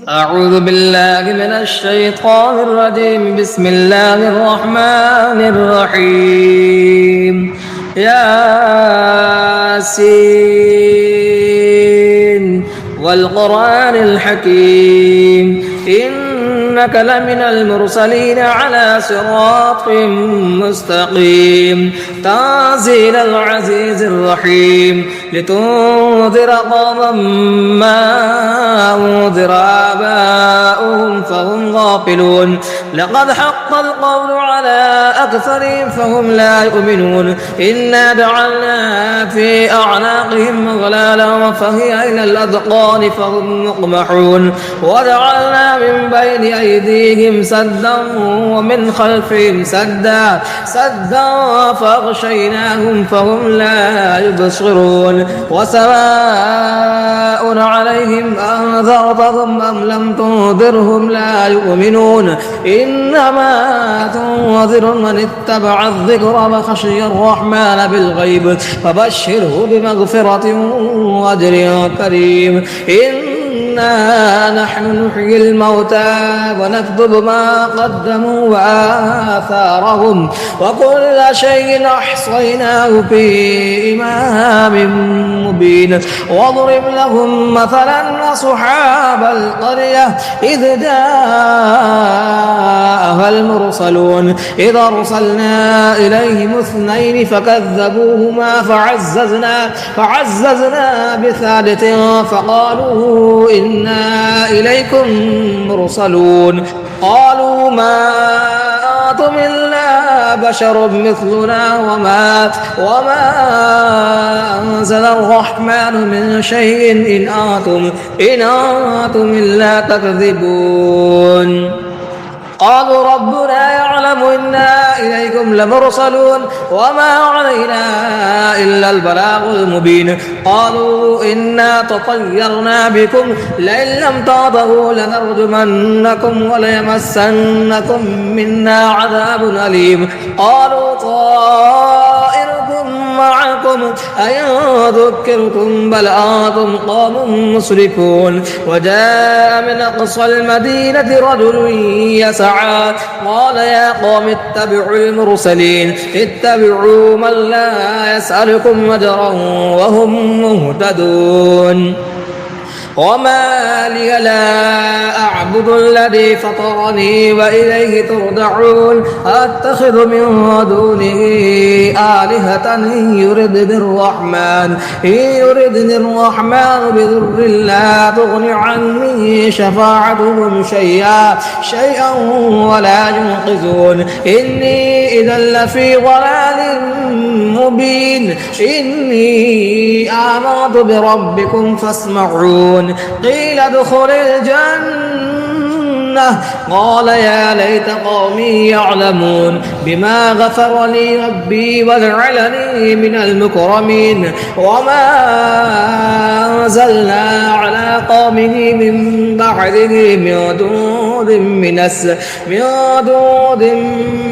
أعوذ بالله من الشيطان الرجيم. بسم الله الرحمن الرحيم. ياسين والقرآن الحكيم إنك لمن المرسلين على صراط مستقيم تنزيل العزيز الرحيم لتنذر قوما ما أنذر آباؤهم فهم غافلون لقد حق القول على أكثرهم فهم لا يؤمنون إنا جعلنا في أعناقهم أغلالا فهي إلى الأذقان فهم مقمحون وجعلنا من بين أيديهم سدا ومن خلفهم سدا فأغشيناهم فهم لا يبصرون وسواء عليهم أنذرتهم أم لم تنذرهم لا يؤمنون إنما تنذر من اتبع الذكر وخشي الرحمن بالغيب فبشره بمغفرة وأجر كريم إنا نحن نحيي الموتى ونكتب ما قدموا وآثارهم وكل شيء أحصيناه في إمام مبين واضرب لهم مثلا أصحاب القرية إذ جاءها المرسلون إذ أرسلنا إليهم اثنين فكذبوهما فعززنا بثالث فقالوا إنا إليكم مرسلون قالوا ما أنتم إلا بشر مثلنا وما أنزل الرحمن من شيء إن أنتم إلا تكذبون قالوا ربنا يعلم إنا إليكم لمرسلون وما علينا إلا البلاغ المبين قالوا إنا تطيرنا بكم لئن لم تنتهوا لنرجمنكم وليمسنكم منا عذاب أليم قالوا طائركم معكم أئن ذكرتم بل أنتم قوم مسرفون وجاء من أقصى المدينة رجل يسعى قال يا قوم اتبعوا المرسلين اتبعوا من لا يسألكم أجرا وهم مهتدون وما لي لا أعبد الذي فطرني وإليه ترجعون أتخذ من دونه آلهة إن يردني الرحمن بضر لا تغن عني شفاعتهم شيئا ولا ينقذون إني إذا لفي ضلال مبين إني آمنت بربكم فاسمعون قيل ادخل الجنة قال يا ليت قومي يعلمون بما غفر لي ربي وجعلني من المكرمين وما أنزلنا على قومه من بعده من دود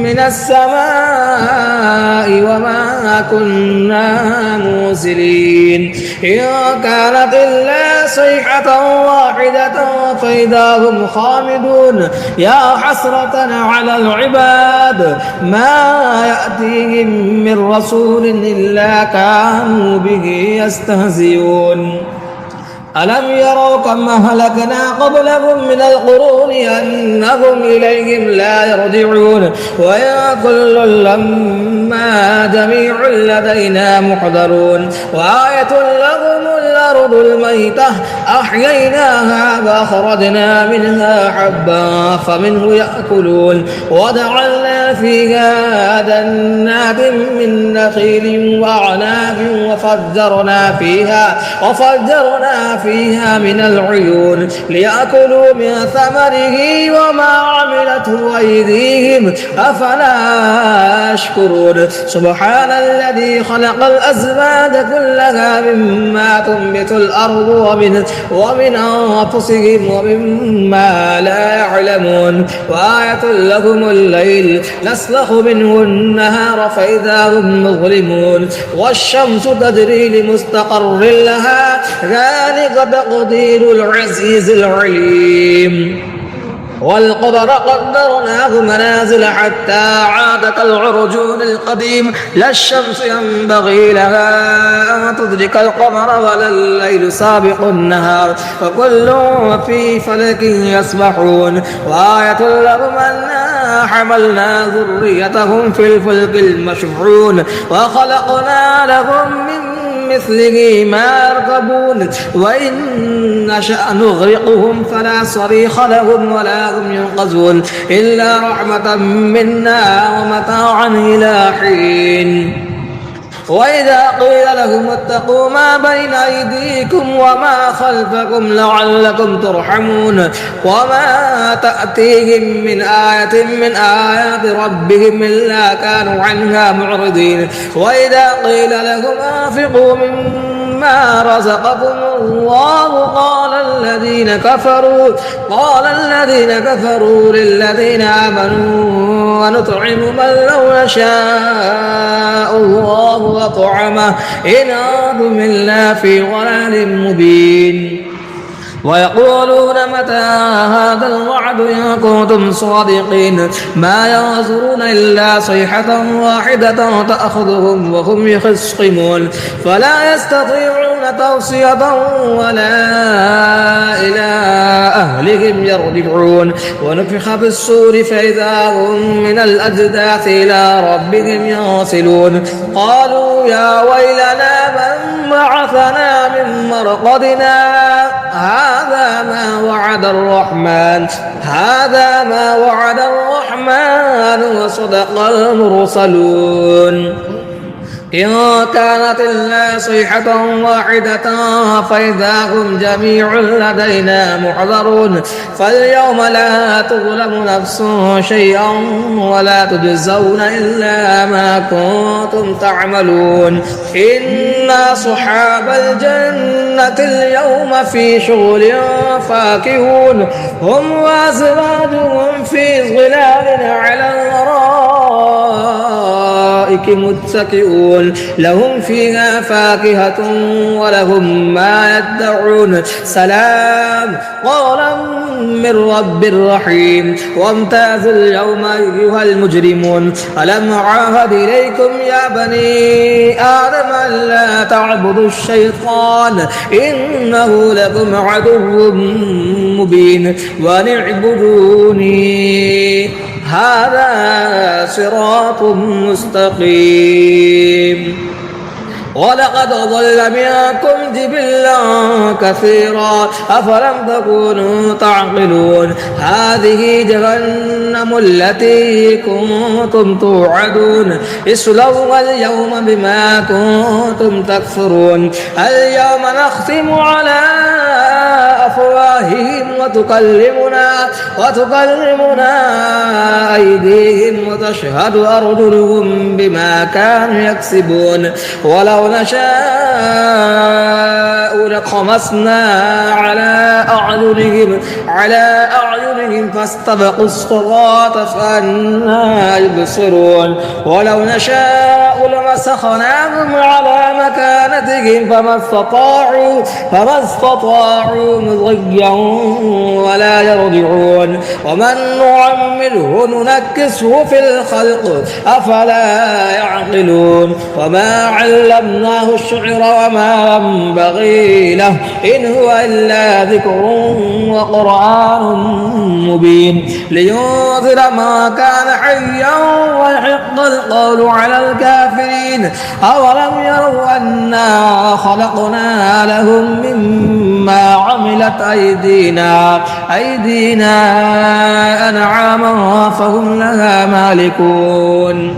من السماء وما كنا منزلين إن كانت إلا صيحة واحدة فإذا هم خامدون يا حسرة على العباد ما يأتيهم من رسول إلا كانوا به يستهزئون ألم يروا كم أهلكنا قبلهم من القرون أنهم إليهم لا يرجعون ويا كل لما جميع لدينا محضرون وآية لهم الأرض الميتة أحييناها وأخرجنا منها حبا فمنه يأكلون وجعلنا فيها جنات من نخيل وأعناب وفجرنا فيها من العيون ليأكلوا من ثمره وما عملته أيديهم أفلا يشكرون سبحان الذي خلق الأزواج كلها مما تنبت تنبت الأرض ومن أنفسهم ومما لا يعلمون وآية لهم الليل نسلخ منه النهار فإذا هم مظلمون والشمس تجري لمستقر لها ذلك تقدير العزيز العليم والقمر قدرناه منازل حتى عاد كالعرجون القديم لا الشمس ينبغي لها أن تدرك القمر ولا الليل سابق النهار وكل في فلك يسبحون وآية لهم أنا حملنا ذريتهم في الفلك المشحون وخلقنا لهم من مثله ما يركبون وإن نشأ نغرقهم فلا صريخ لهم ولا هم ينقذون إلا رحمة منا ومتاعا إلى حين وإذا قيل لهم اتقوا ما بين أيديكم وما خلفكم لعلكم ترحمون وما تأتيهم من آية من آيات ربهم إلا كانوا عنها معرضين وإذا قيل لهم أنفقوا مما رزقكم الله قال الذين كفروا للذين آمنوا ونطعم من لو يشاء الله أطعمه إن أنتم إلا في ضلال مبين ويقولون متى هذا الوعد إن كنتم صادقين ما ينظرون إلا صيحة واحدة تأخذهم وهم يخصمون فلا يستطيعون توصية ولا إلى أهلهم يرجعون ونفخ في الصور فإذا هم من الأجداث إلى ربهم ينسلون قالوا يا ويلنا من بعثنا من مرقدنا هذا ما وعد الرحمن وصدق المرسلون إن كانت إلا صيحة واحدة فإذا هم جميع لدينا محضرون فاليوم لا تظلم نفس شيئا ولا تجزون إلا ما كنتم تعملون إن أصحاب الجنة اليوم في شغل فاكهون هم وأزواجهم في ظلال على الأرائك متكئون لهم فيها فاكهة ولهم ما يدعون سلام قولا من رب رحيم وامتازوا اليوم أيها المجرمون ألم أعاهد إليكم يا بني آدم ألا تعبدوا الشيطان إنه لكم عدو مبين وأن اعبدوني هذا صراط مستقيم ولقد ضل منكم جبلا كثيرا أفلم تكونوا تعقلون هذه جهنم التي كنتم توعدون اصلوها اليوم بما كنتم تكفرون اليوم نختم على أفواههم وتكلمنا أيديهم وتشهد أرجلهم بما كانوا يكسبون ولو نشاء لطمسنا على أعينهم فاستبقوا الصراط فأنى يبصرون ولو نشاء لمسخناهم على مكانتهم فما استطاعوا مضيا ولا يرجعون ومن نعمره ننكسه في الخلق أفلا يعقلون وما علمناه الشعر وما ينبغي له إن هو إلا ذكر وقرآن مبين لينذر ما كان حيا ويحق القول على الكافرين أولم يروا أنا خلقنا لهم مما عملت أيدينا أنعاما فهم لها مالكون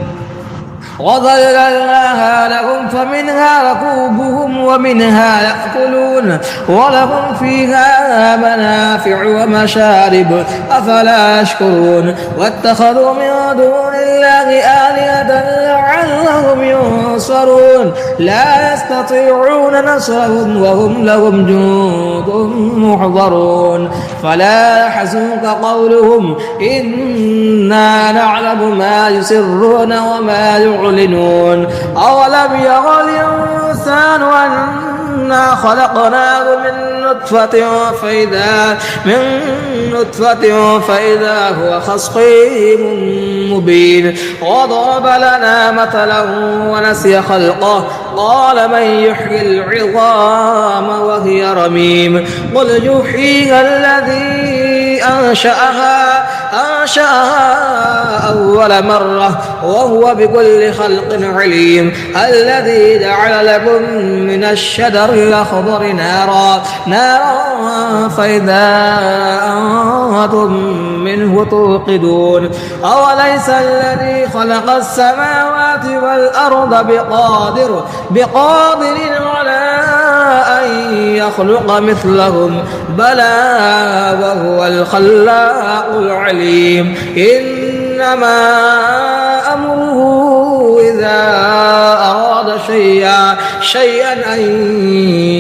وظللناها لهم فمنها ركوبهم ومنها يأكلون ولهم فيها منافع ومشارب أفلا يشكرون واتخذوا من دون الله آلهة لعلهم ينصرون لا يستطيعون نصرهم وهم لهم جند محضرون فلا يحزنك قولهم إنا نعلم ما يسرون وما يعلنون أولم يرى الإنسان أنا خلقناه من نطفة فإذا هو خصيم مبين وضرب لنا مثلا ونسي خلقه قال من يحيي العظام وهي رميم قل يحييها الذي أنشأها أول مرة وهو بكل خلق عليم الذي جعل لكم من الشجر الأخضر نارا فإذا أنتم منه توقدون أوليس الذي خلق السماوات والأرض بقادر على أن يخلق مثلهم بلى وهو الخلاق العليم إنما أمره إذا أراد شيئا أن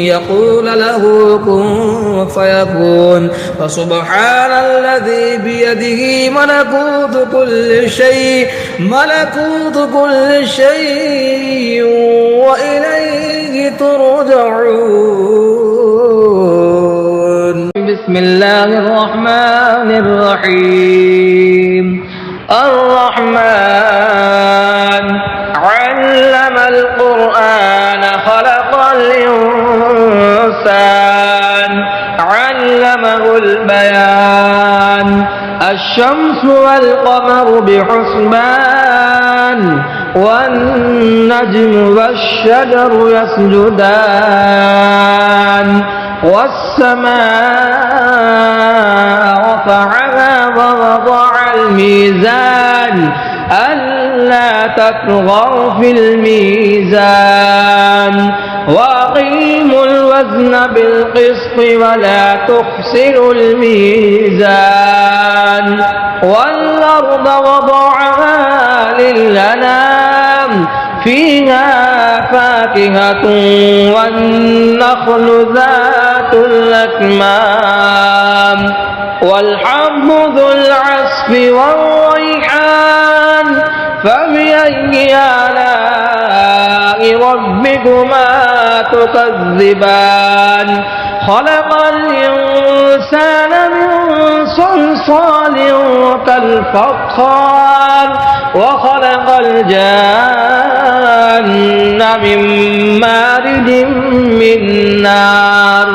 يقول له كن فيكون فسبحان الذي بيده ملكوت كل شيء وإليه ترجعون بسم الله الرحمن الرحيم الرحمن علم القرآن خلق الإنسان علمه البيان الشمس والقمر بحسبان والنجم والشجر يسجدان والسماء رفعها ووضع الميزان ألا تطغوا في الميزان وأقيموا الوزن بالقسط ولا تخسروا الميزان والأرض وضعها للأنام فيها فاكهة والنخل ذات الأكمام والحب ذو العصف والريحان فبأي آلاء ربكما تكذبان خلق الإنسان من صلصال كالفخار وخلق الجان من مارد من نار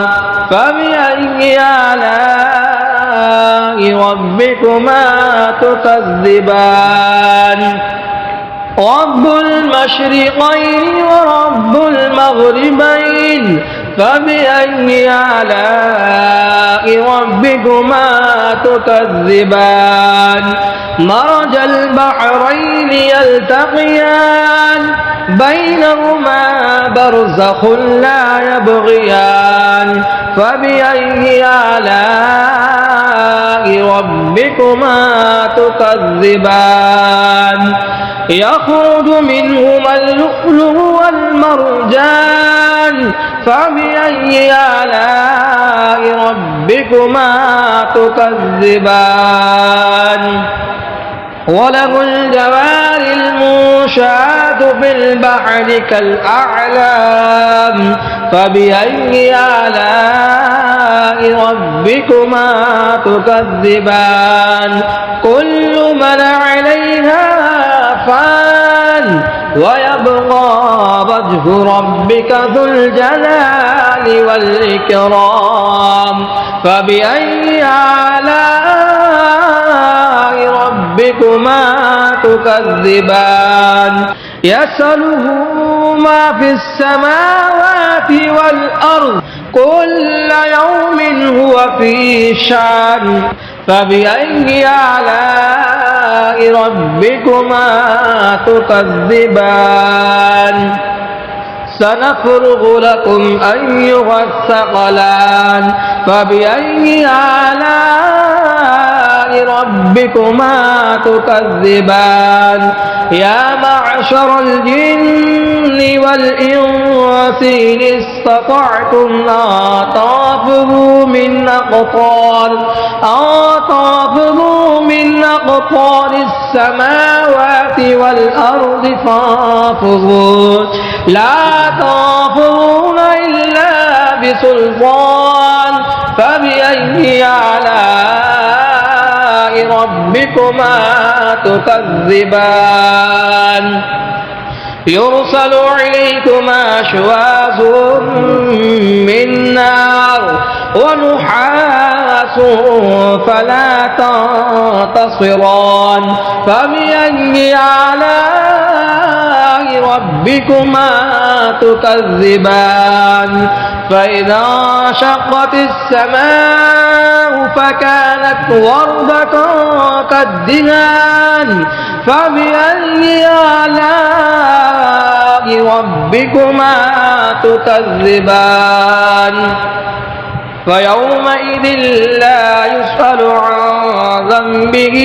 فبأي آلاء ربكما تكذبان رب المشرقين ورب المغربين فبأي آلاء ربكما تكذبان مرج البحرين يلتقيان بينهما برزخ لا يبغيان فبأي آلاء ربكما تكذبان يخرج منهما اللؤلؤ والمرجان فبأي آلاء ربكما تكذبان وله الجوار المنشآت في البحر كالأعلام فبأي آلاء ربكما تكذبان كل من عليها فان ويبقى وجه ربك ذو الجلال والإكرام فبأي آلاء ربكما تكذبان يسأله ما في السماوات والأرض كل يوم هو في شأن فبأي آلاء ربكما تكذبان سنفرغ لكم أيها الثقلان فبأي آلاء ربكما تكذبان يا معشر الجن والإنس إن استطعتم أن تنفذوا من أقطار السماوات والأرض فانفذوا لا تنفذون إلا بسلطان فبأي آلاء ربكما تكذبان يرسل إليكما شواظ من نار ونحاس فلا تنتصران فبأي آلاء ربكما تكذبان فإذا انشقت السماء فكانت وردة كالدهان فبأي آلاء ربكما تكذبان فيومئذ لا يسأل عن ذنبه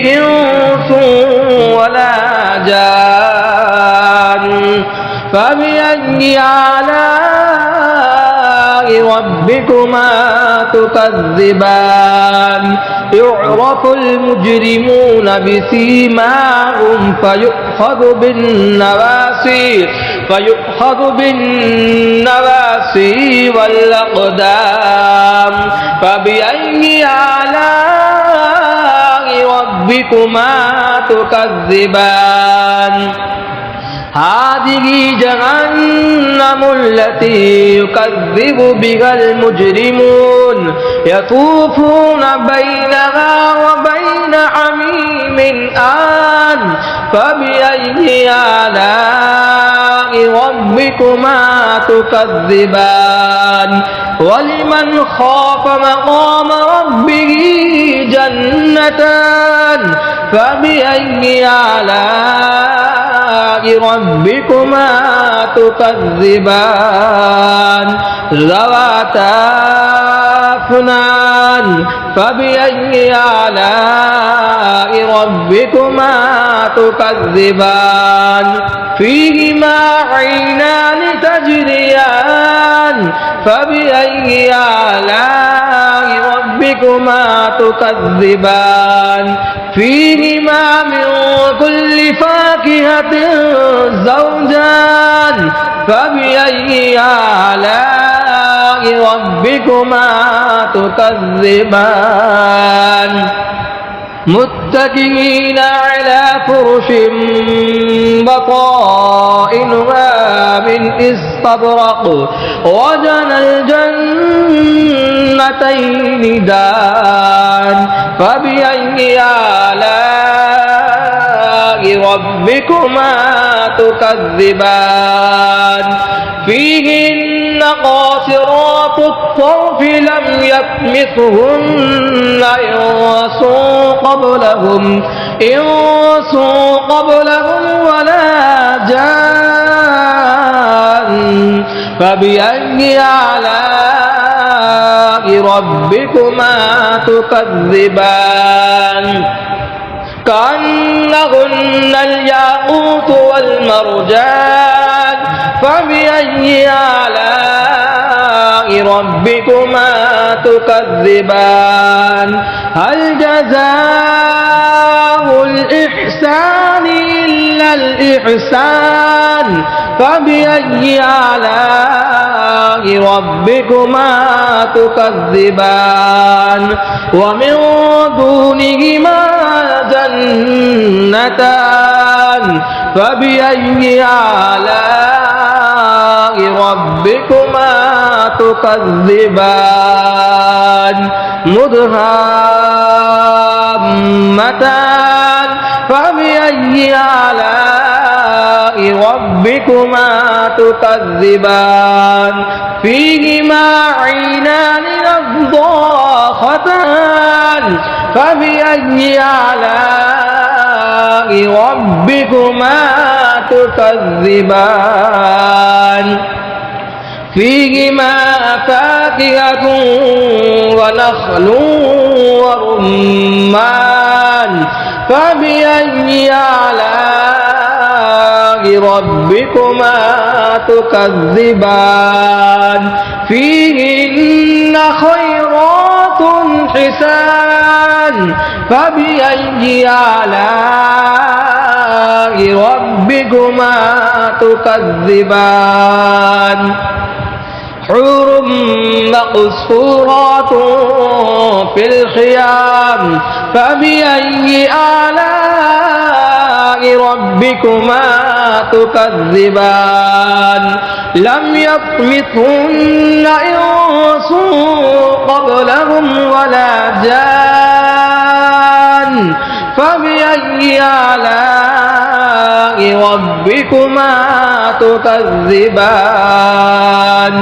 إنس ولا جان فبأي آلاء ربكما تكذبان يعرف المجرمون بسيماهم فيؤخذ بالنواسي والأقدام فبأي آلاء ربكما تكذبان هذه جهنم التي يكذب بها المجرمون يطوفون بينها وبين حميم آن فبأي آلاء ربكما تكذبان ولمن خاف مقام ربه جنتان فبأي آلاء ربكما تكذبان ذواتا أفنان فبأي آلاء ربكما تكذبان فيهما عينان تجريان فبأي آلاء ربكما تكذبان فيهما من كل فاكهة زوجان فبأي آلاء ربكما تكذبان متكئين على فرش بطائنها من استبرق وجنى الجنتين دان فبأي آلاء ربكما تكذبان فيهن قاصرات الطرف لم يطمثهن إنس قبلهم ولا جان فبأي آلاء ربكما تكذبان كأنهن الياقوت والمرجان فبأي آلاء ربكما تكذبان هل جزاء الإحسان إلا الإحسان فبأي آلاء ربكما تكذبان ومن دونهما جنتان فبأي آلاء ربكما تكذبان مدهامتان فبأي آلاء ربكما تكذبان فيهما عينان نضاختان فبأي آلاء ربكما تكذبان فيهما فاكهة ونخل ورمان فبأي آلاء ربكما تكذبان فيهن خيرات حسان فبأي آلاء ربكما تكذبان حور مقصورات في الخيام فبأي آلاء ربكما تكذبان لم يطمثهن إنس قبلهم ولا جان فبأي آلاء ربكما تكذبان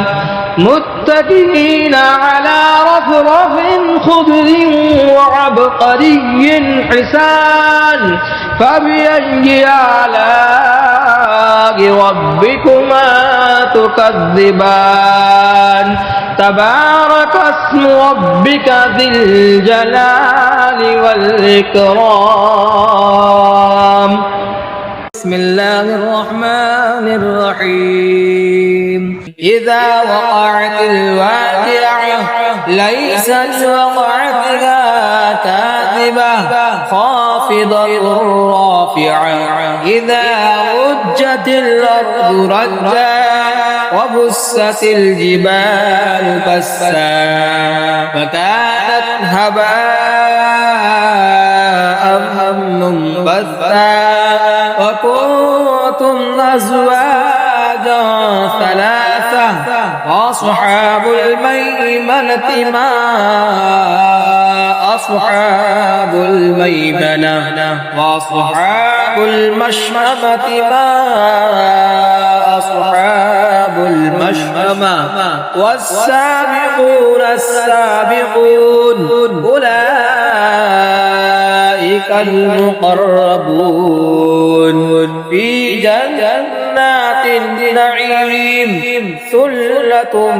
متكئين على رفرف خضر وعبقري حسان فبأي آلاء ربكما تكذبان تبارك اسم ربك ذي الجلال والإكرام بسم الله الرحمن الرحيم إذا وقعت الواقعة ليس لوقعتها كاذبة خافضة رافعة إذا رجت الأرض رجا وبست الجبال بسا فكانت هباء منبثا وكنتم أزواجا ثلاثة وأصحاب الميمنة ما أصحاب الميمنة وأصحاب المشأمة ما أصحاب المشأمة والسابقون السابقون أولئك المقربون في جنات النعيم ثلة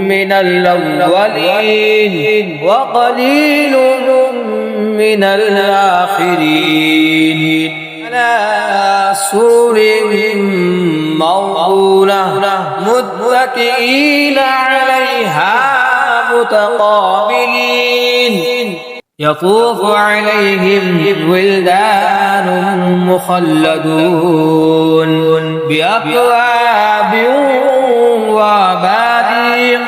من الأولين وقليل من الآخرين على سرر موضونة متكئين عليها متقابلين يطوف عليهم ولدان مخلدون بأكواب وأباريق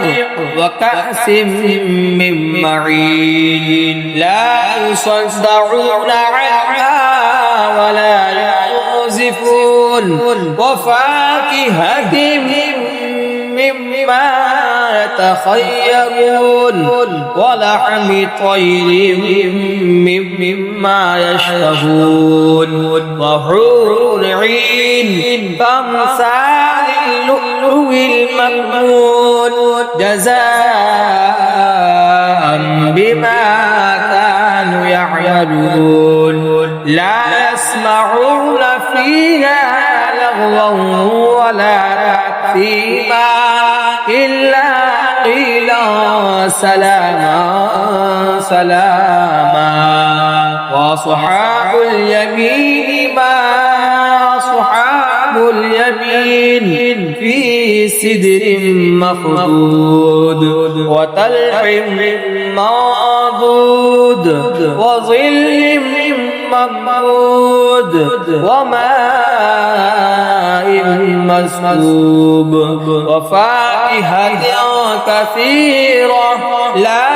وكأس من معين لا يصدعون عنها ولا ينزفون وفاكهة مما يتخيرون ولحم طير مما يشتهون وحور عين كأمثال اللؤلؤ المكنون جزاء بما كانوا يعملون لا يسمعون فيها لغوا ولا تأثيما إلا قيلا سلاما سلاما وأصحاب اليمين ما أصحاب اليمين في سدر مخضود وطلح منضود وظل ممدود وماء مسكوب وفاكهة كثيرة لا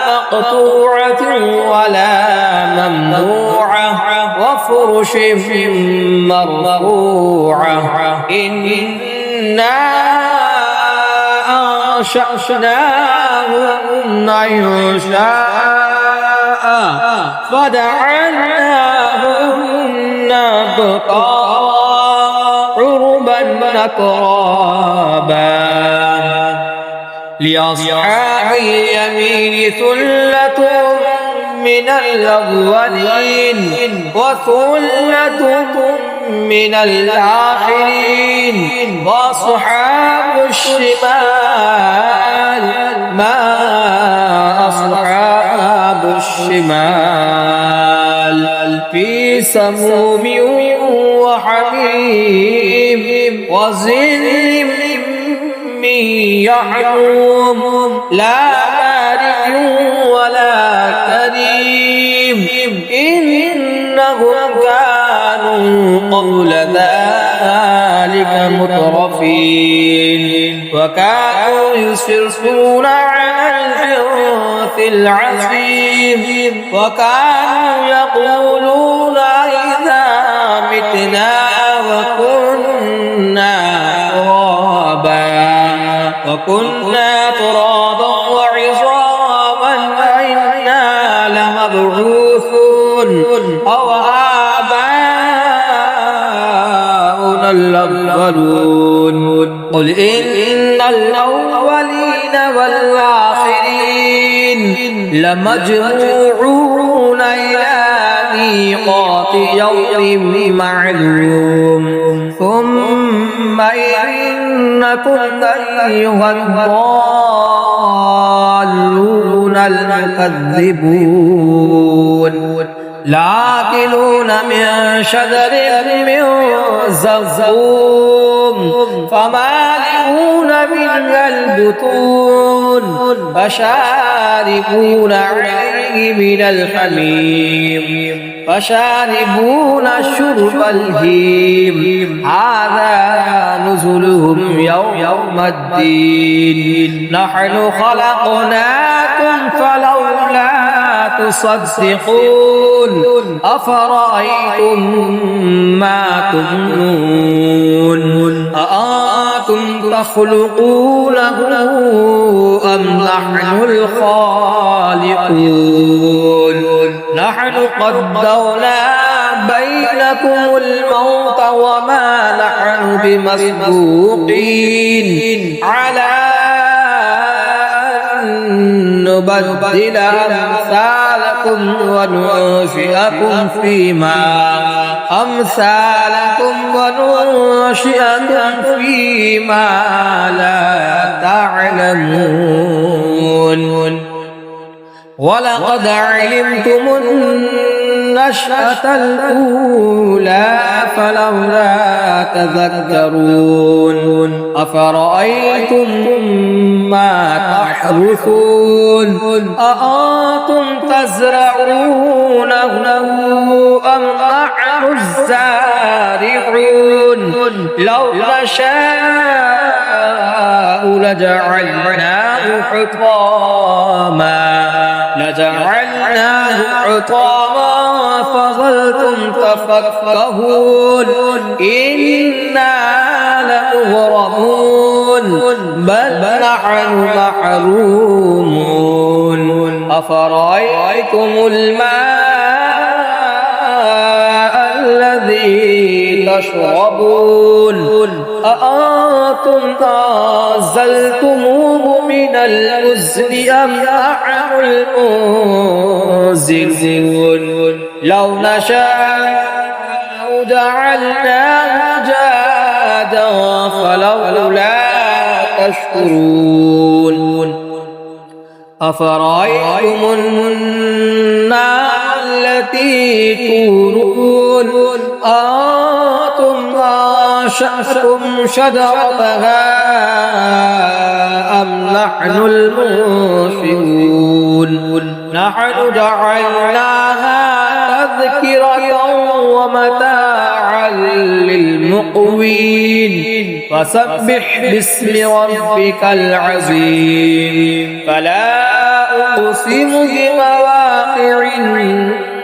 مقطوعة ولا ممنوعة وفرش مرفوعة إنا أنشأناهن إنشاء فجعلناهن أبكارا عربا أترابا لأصحاب اليمين ثلة من الأولين وثلة من الآخرين وأصحاب الشمال ما أصحاب الشمال في سموم وحميم وظل من يحموم لا بارد ولا كريم إنهم كانوا قبل ذلك مترفين وكانوا يصرون على الحنث العظيم وكانوا يقولون إذا متنا وكنا ترابا وعظاما أئنا لمبعوثون أو آباؤنا الأولون قل إن الأولين والآخرين لمجموعون إلى ميقات يوم معلوم ثم إنكم أيها الضالون المكذبون لآكلون من شجر من زقوم فمالئون منها البطون فشاربون عليه من الحميم فشاربون شرب الهيم هذا نزلهم يوم الدين نحن خلقناكم فلولا تصدقون أفرأيتم ما تمنون أأنتم تخلقونه أم نحن الخالقون نحن قدرنا بينكم الموت وما نحن بمسبوقين على أن نبدل أمثالكم وننشئكم فيما لا تعلمون ولقد علمتم النشأة الأولى فلولا تذكرون أفرأيتم ما تحرثون أأنتم تزرعونه أم نحن الزارعون لو نشاء لجعلناه حطاما فظلتم تفكهون إنا لمغرمون بل نحن محرومون أفرأيتم الماء الذي تشربون أأنتم أنزلتموه من المزن أم نحن المنزلون لو نشاء جعلناه جادا فلولا تشكرون أفرأيتم النار التي تورون أنتم أنشأتم شجرتها أم نحن المنشئون نحن جعلناها تذكرة ومتاعا للمقوين فسبح باسم ربك العظيم فلا أقسم بمواقع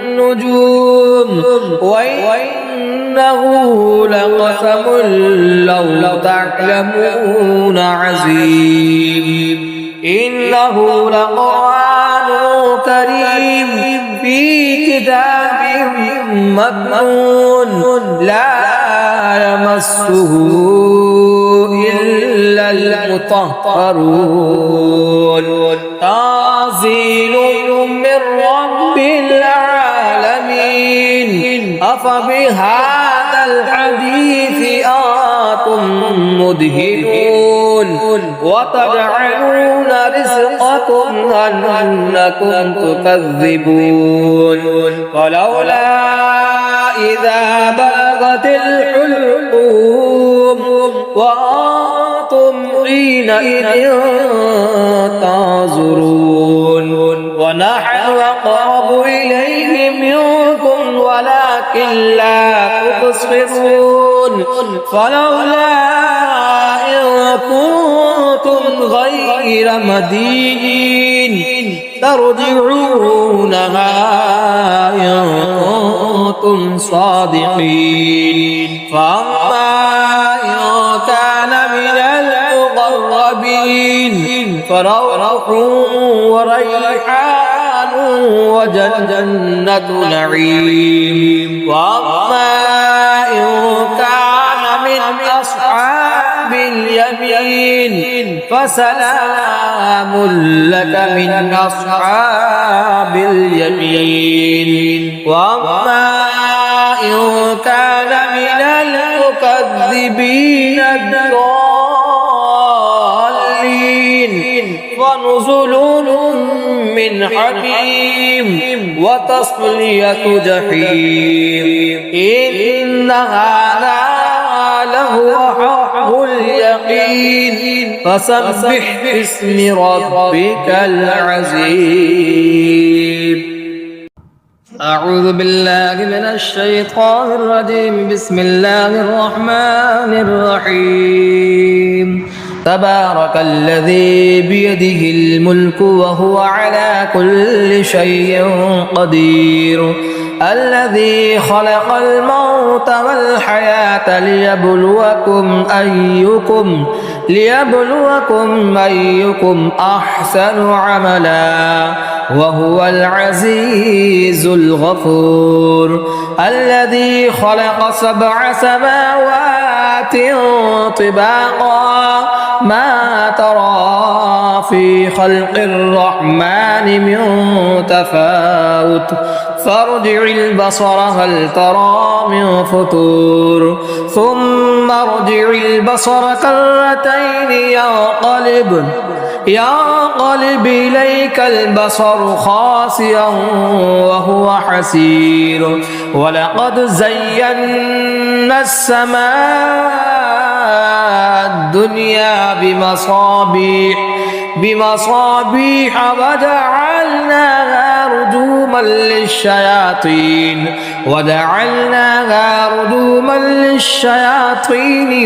النجوم وإنه لقسم لو تعلمون عظيم إنه لقرآن كريم في كتاب مكنون لا يمسه إلا المطهرون تنزيل من رب رب العالمين أفبهذا الحديث أنتم مدهنون وتجعلون رزقكم أنكم تكذبون فلولا إذا بلغت الحلقوم وأنتم حينئذ تنظرون ونحن أقرب إليه منكم ولكن لا تبصرون فلولا إن كنتم غير مدينين ترجعونها إن كنتم صادقين فأما إن كان من المقربين فروح وريحان وجنة نعيم وأما إن كان من أصحاب اليمين فسلام لك من أصحاب اليمين وأما إن كان من المكذبين الضالين فنزل من حميم وتصلية جحيم إن هذا لهو حق اليقين فسبح باسم ربك العظيم أعوذ بالله من الشيطان الرجيم بسم الله الرحمن الرحيم تبارك الذي بيده الملك وهو على كل شيء قدير الذي خلق الموت والحياة ليبلوكم أيكم أحسن عملا وهو العزيز الغفور الذي خلق 7 سماوات طباقا ما ترى في خلق الرحمن من تفاوت فارجع البصر هل ترى من فطور ثم ارجع البصر كرتين ينقلب إليك البصر خاسئا وهو حسير ولقد زينا السماء الدنيا بمصابيح وجعلناها رجوما للشياطين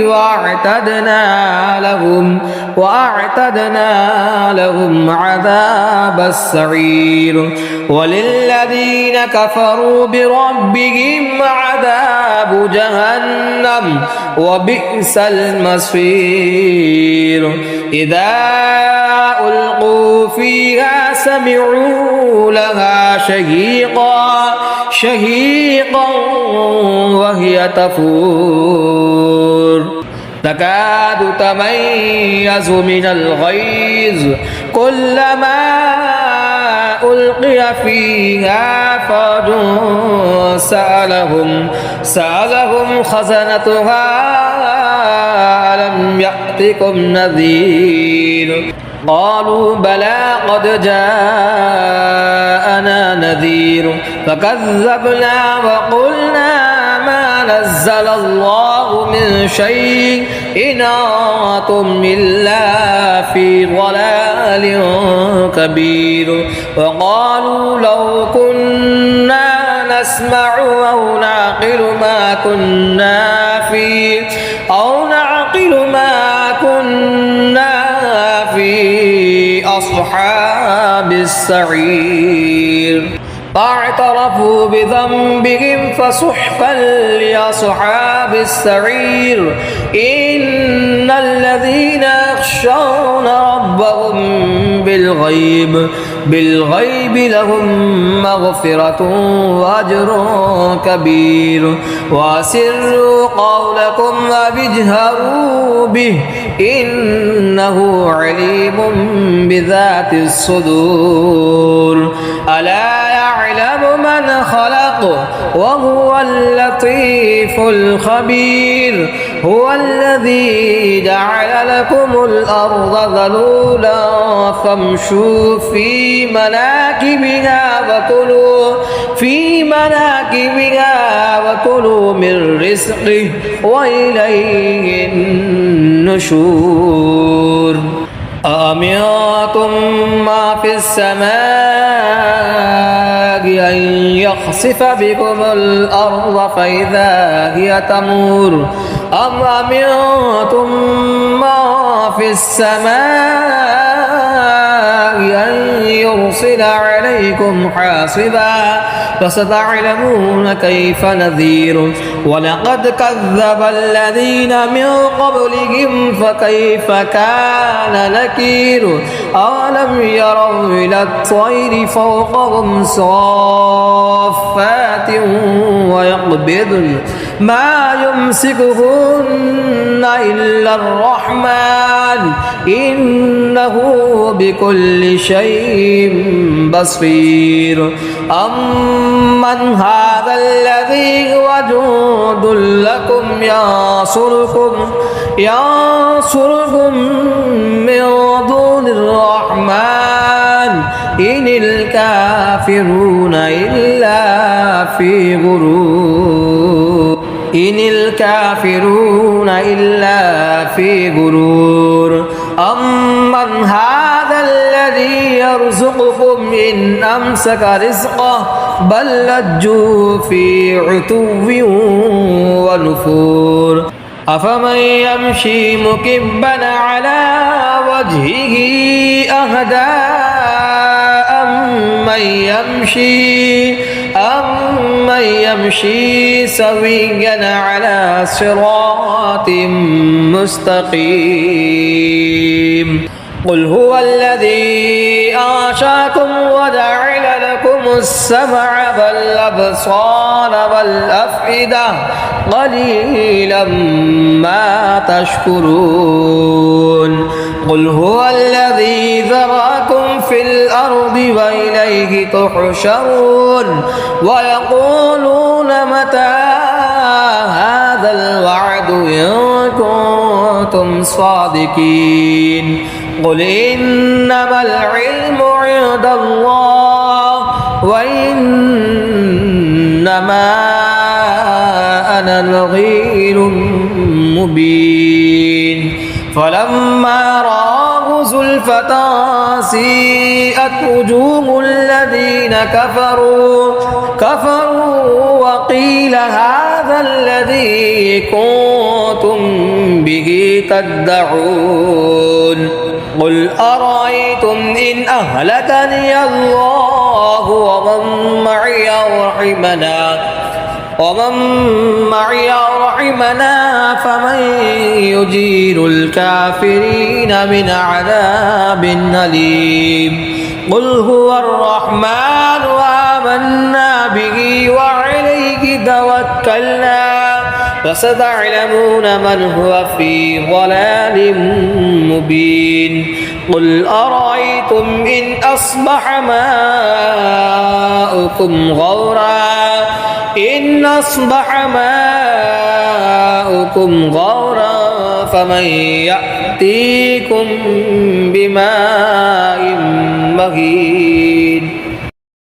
وأعتدنا لهم عذاب السعير وللذين كفروا بربهم عذاب جهنم وبئس المصير إذا ألقوا فيها سمعوا لها شهيقا وهي تفور تكاد تميز من الغيظ كلما ألقي فيها فوج سألهم خزنتها ألم يأتكم نذير قالوا بلى قد جاءنا نذير فكذبنا وقلنا ما نزل الله من شيء إن أنتم إلا في ضلال كبير وقالوا لو كنا نسمع أو نعقل ما كنا في أصحاب السعير فاعترفوا بذنبهم فسحقا لأصحاب السعير إن الذين يخشون ربهم بالغيب لهم مغفرة وأجر كبير وأسروا قولكم وأجهروا به إنه عليم بذات الصدور ألا يعلم وهو اللطيف الخبير هو الذي جعل لكم الأرض ذلولا فامشوا في مناكبها وكلوا من رزقه وإليه النشور أأمنتم ما في السماء أن يخسف بكم الأرض فإذا هي تمور أم أمنتم ما في السماء أن يرسل عليكم حاصبا فستعلمون كيف نذير ولقد كذب الذين من قبلهم فكيف كان نكير أولم يروا إلى الطير فوقهم صافات ويقبضن ما يمسكهن إلا الرحمن إنه بكل شيء بصير أمن هذا الذي هو جند لكم ينصركم من دون الرحمن إن الكافرون إلا في غرور أمن هذا الذي يرزقكم إن أمسك رزقه بل لجوا في عتو ونفور أفمن يمشي مكبا على وجهه أهدى أمن يمشي سويا على صراط مستقيم قل هو الذي أنشأكم وجعل لكم السمع والأبصار والأفئدة قليلا ما تشكرون قل هو الذي ذرأكم في الأرض وإليه تحشرون ويقولون متى هذا الوعد إن كنتم صادقين قل إنما العلم عند الله وإنما أنا نذير مبين فلما رآه زلفة سيئت وجوه الذين كفروا وقيل هذا الذي كنتم به تدعون قل أرأيتم إن أهلكني الله ومن معي رحمنا فمن يجير الكافرين من عذاب أليم قل هو الرحمن وآمنا به وعليه توكلنا فستعلمون من هو في ضلال مبين قل أرأيتم إن أصبح ماؤكم غورا فمن يأتيكم بماء مهين